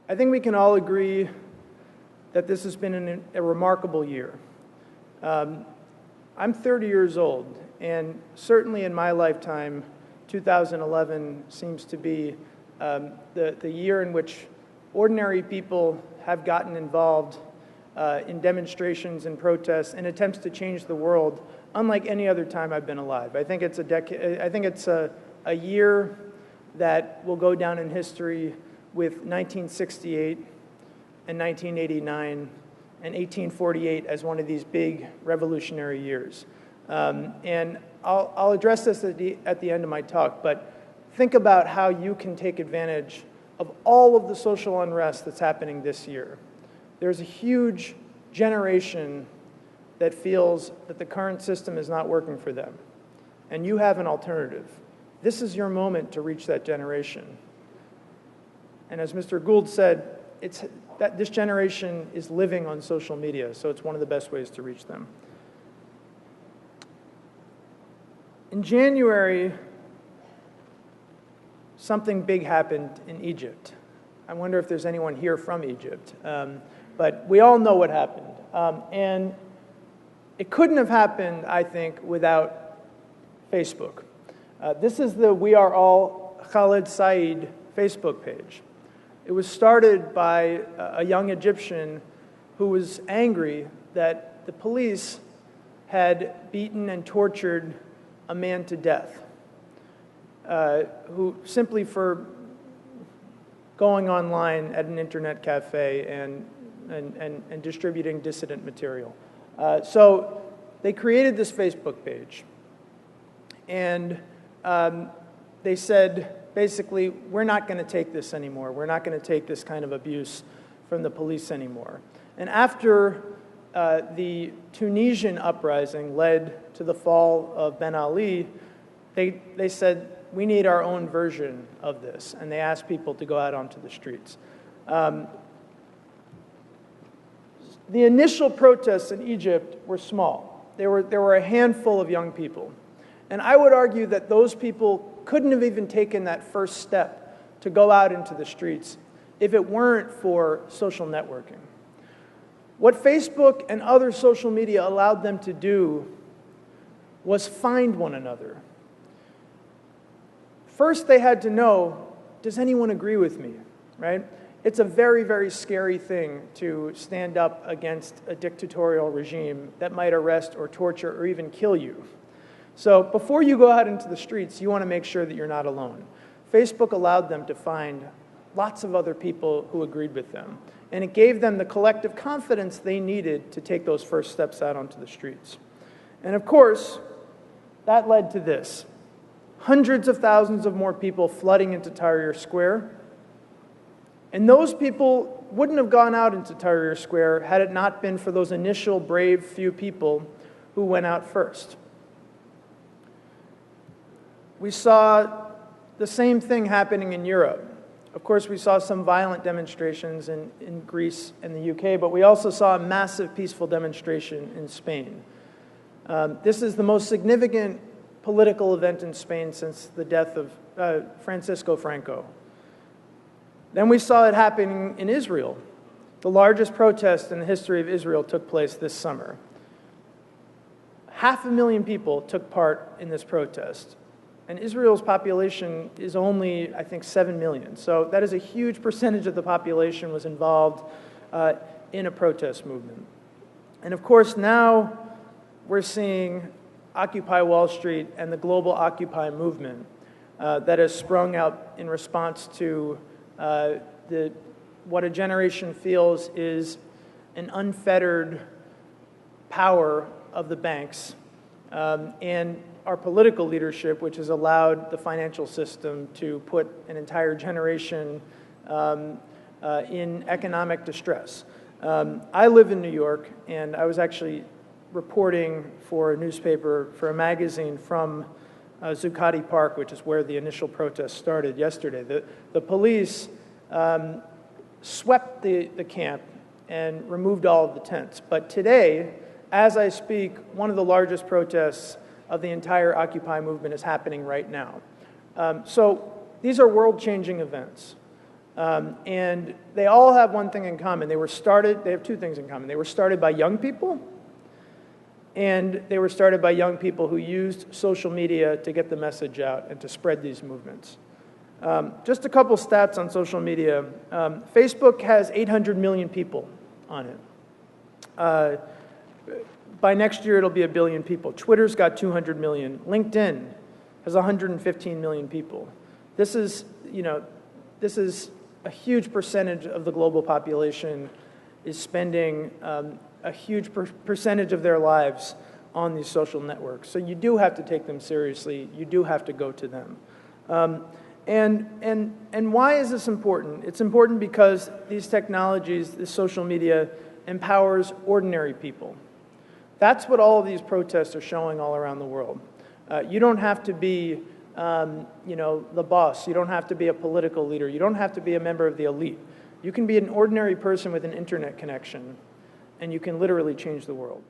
I think we can all agree that this has been a remarkable year. I'm 30 years old, and certainly in my lifetime, 2011 seems to be the year in which ordinary people have gotten involved in demonstrations and protests and attempts to change the world, unlike any other time I've been alive. I think it's a year that will go down in history with 1968 and 1989 and 1848 as one of these big revolutionary years. And I'll address this at the end of my talk, but think about how you can take advantage of all of the social unrest that's happening this year. There's a huge generation that feels that the current system is not working for them, and you have an alternative. This is your moment to reach that generation. And as Mr. Gould said, this generation is living on social media, so it's one of the best ways to reach them. In January, something big happened in Egypt. I wonder if there's anyone here from Egypt. But we all know what happened. And it couldn't have happened, I think, without Facebook. This is the We Are All Khalid Said Facebook page. It was started by a young Egyptian who was angry that the police had beaten and tortured a man to death, who simply for going online at an internet cafe and distributing dissident material. So they created this Facebook page, and they said, basically, we're not going to take this anymore. We're not going to take this kind of abuse from the police anymore. And after the Tunisian uprising led to the fall of Ben Ali, they said, we need our own version of this, and they asked people to go out onto the streets. The initial protests in Egypt were small. There were a handful of young people. And I would argue that those people couldn't have even taken that first step to go out into the streets if it weren't for social networking. What Facebook and other social media allowed them to do was find one another. First, they had to know, does anyone agree with me, right? It's a very, very scary thing to stand up against a dictatorial regime that might arrest or torture or even kill you. So before you go out into the streets, you want to make sure that you're not alone. Facebook allowed them to find lots of other people who agreed with them, and it gave them the collective confidence they needed to take those first steps out onto the streets. And of course, that led to this. Hundreds of thousands of more people flooding into Tahrir Square. And those people wouldn't have gone out into Tahrir Square had it not been for those initial brave few people who went out first. We saw the same thing happening in Europe. Of course, we saw some violent demonstrations in Greece and the UK, but we also saw a massive peaceful demonstration in Spain. This is the most significant political event in Spain since the death of Francisco Franco. Then we saw it happening in Israel. The largest protest in the history of Israel took place this summer. 500,000 people took part in this protest. And Israel's population is only, I think, 7 million. So that is a huge percentage of the population was involved in a protest movement. And of course, now we're seeing Occupy Wall Street and the global Occupy movement that has sprung up in response to what a generation feels is an unfettered power of the banks and our political leadership, which has allowed the financial system to put an entire generation in economic distress. I live in New York, and I was actually reporting for a newspaper, for a magazine from Zuccotti Park, which is where the initial protests started yesterday. The police swept the camp and removed all of the tents. But today, as I speak, one of the largest protests of the entire Occupy movement is happening right now. So these are world-changing events. And they all have one thing in common. They have two things in common. They were started by young people, and they were started by young people who used social media to get the message out and to spread these movements. Just a couple stats on social media. Facebook has 800 million people on it. By next year, it'll be 1 billion people. Twitter's got 200 million. LinkedIn has 115 million people. This is a huge percentage of the global population is spending a huge percentage of their lives on these social networks. So you do have to take them seriously. You do have to go to them. And why is this important? It's important because these technologies, this social media, empowers ordinary people. That's what all of these protests are showing all around the world. You don't have to be the boss. You don't have to be a political leader. You don't have to be a member of the elite. You can be an ordinary person with an internet connection, and you can literally change the world.